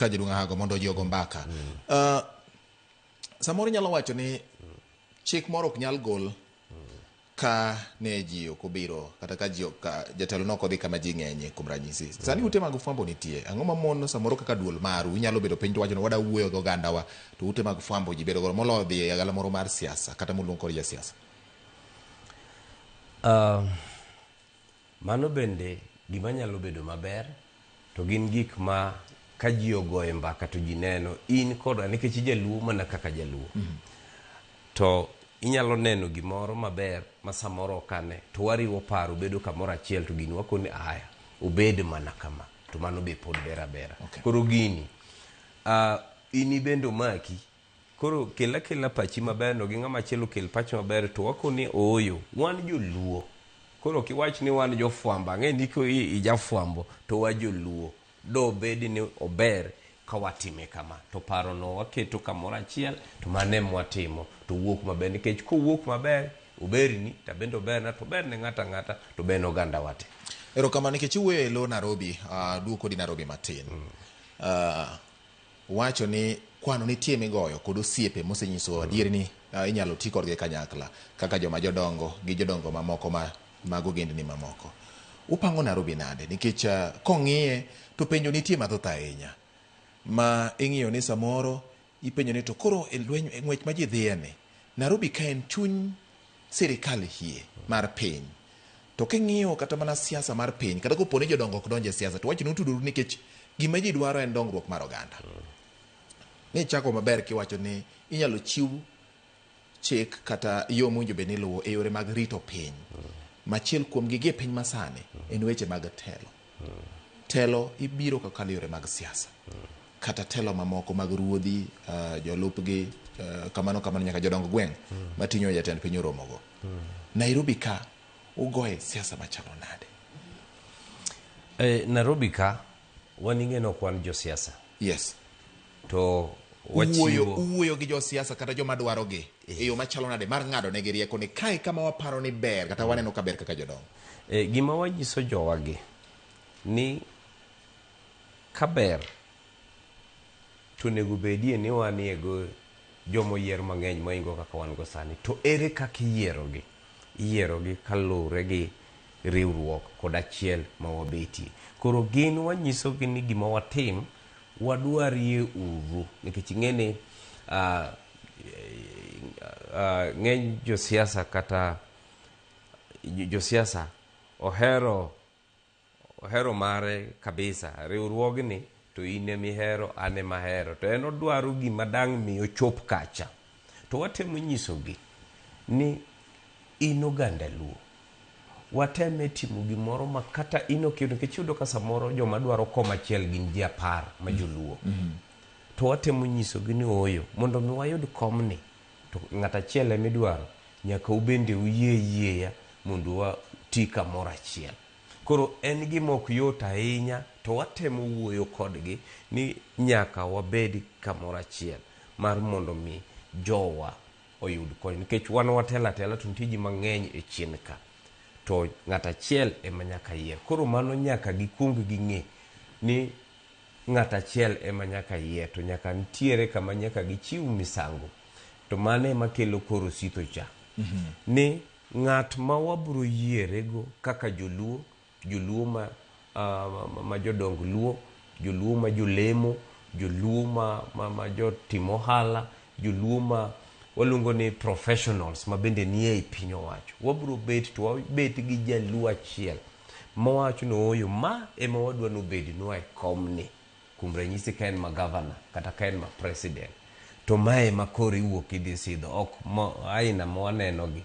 ka jidunga hago mondo jogo mbaka. Samoro nyalo wacho ni chik moro ok nyal gol ka ne ji ok obiro kata ka ji jatelo no kodhi kama ji ng'enye kuom ranyisi. Sani ute mag fwambo nitie. Ang'o mamono samoro kaka duol maru inyalo bedo piny to wacho ni wada wuoyo go gandawa to ute mag fwambo ji bedo go molo dhi e gala moro mar siasa kata moluong kod ja siasa. Mano bende gima nyalo bedo maber to gin gik ma ka ji ogoye mbaka to ji neno in koda nikech jaluo mana kaka jaluo. To inyalo neno gimoro maber ma samoro kane to wariwo paro bedo kamoro achiel to gini wakoni aya obed mana kama to mano be pod bera. Okay. Koro gini ini bendo maki koro kela pachi maber no gi ng'ama chielo kel pachi maber to wakoni oyo wan joluo. Koro kiwach ni wan jofwamba ng'e ndiko ijafwambo to wa joluo do bedi ni ober ka watime kama to paro no waketo kamoro achiel to mane mwatimo to wuok maber nikech kowuok maber oberni to bende ober na to ber ne ng'ata to ben oganda wate. Erokamano nikech uwe lo Nairobi duoko di Nairobi matin. Wacho ni kwano nitie migoyo kod osiepe mosenyiso adieri ni inyalo ti kodgi kanyakla kaka joma jodongo gi jodongo mamoko mag ogendni mamoko. Upango Nairobi nade nikech kong'iye to penjo nitie mathoth ahinya ma ing'iyo ni samoro ipenjo ni to koro ng'wech ma ji dhiye Nairobi ka en chuny sirikal hie mar piny to king'iyo kata mana siasa mar piny kata koponi jodongo ok donje siasa to wacho ni utuduru nikech gima ji dwaro en dongruok mar oganda. Ni chako maber kiwacho ni inyalo chiw chik kata yo mwinjo be niluwo e yore mag rito piny. Machiel kuom gige piny masani en weche mag telo. Telo ibiro kakalo yore mag siasa. Kata telo mamoko mag ruodhi jolupgi kamano nyaka jodong gweng' matinyo jatend piny oromogo. Nairobi ka ugoye siasa machalo nade? Nairobi ka waning'eno kwan jo siasa. Yes. To wachiwo uwoyo gi jo siasa kata joma dwaro gi e yo machalo nade mar ng'ado ne gi rieko ni kae kama waparo ni ber kata waneno ka ber kaka jodong. Gima wanyiso jowagi ni kaber to nego bedie ni wan ego jomo yier mang'eny moingo kaka wan go sani to ere kaka iyierogi kalure gi riwruok kod achiel ma wabetie. Koro gin wanyiso gi ni gima watim wadwarie uru nikech ing'eni ng'eny josiasa kata josiasa ohero mare kabisa riwruogni to ine mihero ane mahero to en odwaro gima dang' mi ochop kacha to watemo nyisogi ni in oganda luo wateme timo gimoro ma kata ino kendo nikech yudo ka samoro joma dwaro koma achiel gin ji 10 ma joluo. To watemo nyisogi ni oyo mondo mi wayud komni to ng'ata achiel emidwaro nyaka ubende uyieya mondo wati kamoro achiel. Koro en gima ok yot ahinya to watemo wuoyo kodgi ni nyaka wabed kamoro achiel mar mondo mi jowa oyud kony nikech wan watela to nitie ji mang'eny e chien ka to ng'ata achiel ema nyaka yier. Koro mano nyaka gikung ging'e ni ng'ata achiel ema nyaka yier to nyaka nitiere kama nyaka gichiw misango to mano ema kelo koro sitho cha. Ni ng'at ma wabro yierego kaka joluo ma jodong luo, joluo ma jolemo, joluo ma jotimo ohala, joluo ma waluongo ni professionals ma bende nie e piny owacho. Wabro bet to wabet gi jaluo achiel ma wacho no oyo ma ema wadwa no bedi no e komni kuom ranyisi ka en ma governor kata ka en ma president to mae ma koro iwuok idhi sidho ok aina ma waneno gi.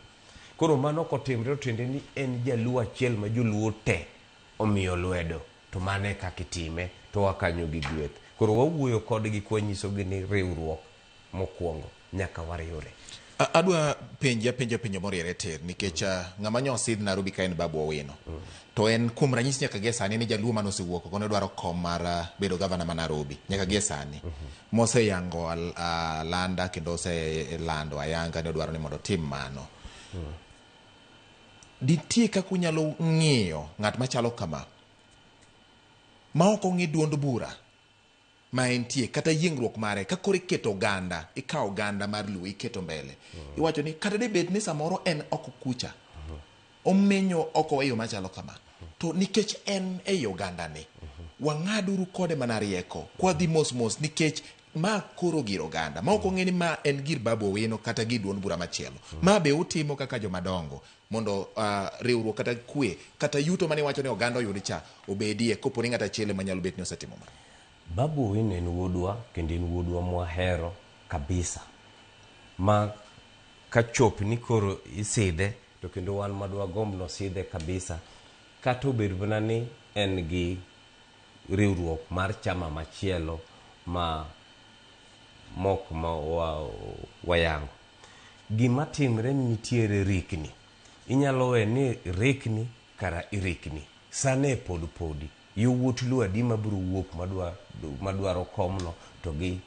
Koro mano kotimre tinde ni en jaluo achiel ma joluo te omiyo lwedo to mane kaka itime to wakanyo gi gweth. Koro wawuoyo kodgi kwanyiso gi ni riwruok mokwongo nyaka wariwre. Adwa penjo moriere tir nikech ng'ama nyosidh Nairobi ka en Babu Owino. To en kuom ranyisi nyaka gie sani ni jaluo mane osewuok kono dwaro kom mar bedo gavana ma Nairobi nyaka gie sani. Moseyango landa kendo oselando ayanga ni odwaro ni mondo tim mano. Ditie kaka unyalo ng'iyo ng'at machalo kama ma ok ong'i duond bura ma entie kata yiengruok mare ka koro iketo oganda, ikawo oganda mar Luo iketo mbele, iwacho ni kata debed ni samoro en oko kucha, omenyo oko e yo machalo kama, to nikech en e oganda ni, wang'aduru kode mana rieko kwa dhi mos nikech ma koro gir oganda ma ok ong'e ni ma en gir Babu Owino kata gir duond bura machielo, ma be utimo kaka jomadongo mondo riwruok kata kwe kata yuto mane wacho ni oganda oyudi cha obedie kopo ni ng'ata achiel manyalo bet ni osetimo ma. Babu Owino en wuodwa kendo en wuodwa mwahero kabisa, ma kachop ni koro isidhe to kendo wan madwa gomb no sidhe kabisa, kata obed mana ni en gi riwruok mar chama machielo ma mok ma wayango. Gima timre nitiere rikni, inyalo we ni rikni kara irikni sane podi yowuot Luo adi mabiro wuok madwaro komno to gi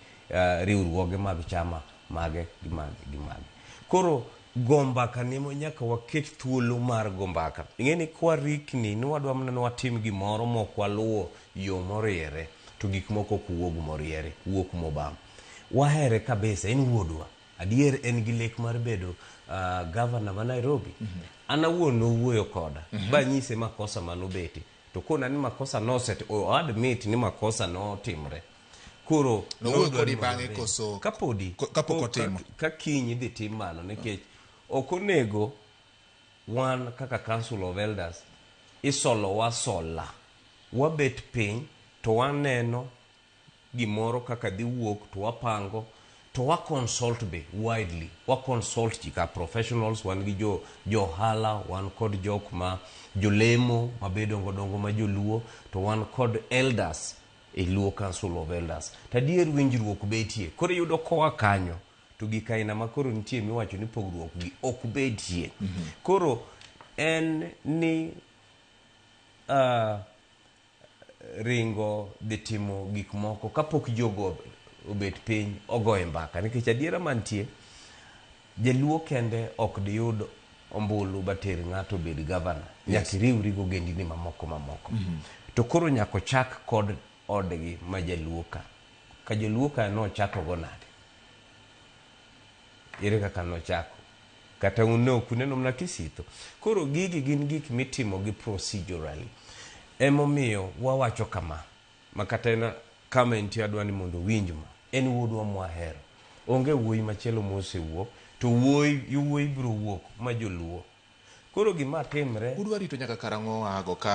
riwruoge mag chama mage gi mage. Koro gombaka nemo nyaka waket thuolo mar gombaka. Ing'eni kwa rikni ni wadwa mana ni watim gimoro mok waluwo yo moriere to gik moko ok wuog moriere, wuok mobam. Wahere kabisa, en wuodwa. Adier en gi lek mar bedo governor ma Nairobi. An awuon nowuoyo koda ba nyise makosa manobeti, to kona ni makosa noset o admit ni makosa notimre. Koro nowuoyo kodi bang'e koso kapok otimo ka kiny dhi tim mano, nikech ok onego wan kaka Council of Elders isolo wasola wabet piny to waneno gimoro kaka dhi wuok to wapango to wa consult be widely, wa consult jika professionals, wan gi johala, wan kod jok ma jolemo mabedo dongo ma joluo, to wan kod elders e Luo Council of Elders. Tadier winjruok betie, koro yudo kowa kanyo to gik aina makoro nitie miwacho ni pogruok gi ok betie. Koro en ni ringo dhi timo gik moko kapok jogo obet piny ogoye mbaka, nikech adiera mantie jaluo kende ok diyud ombulu bater ng'ato bed governor, nyaka riwri go gendini mamoko. To koro nyako chak kod odgi ma jaluo ka jaluo ka nochako go nade, ere kaka nochako, kata uneno mna kisito. Koro gigi gin gik mitimo gi procedurally, emomiyo wawacho kama makata ena kama entie adwani mondo winj ma en wuodwa mwahero. Onge wuoyi machielo mosewuok, to wuoyi biro wuok ma joluo. Koro gima timre udwa rito nyaka karang'o ago ka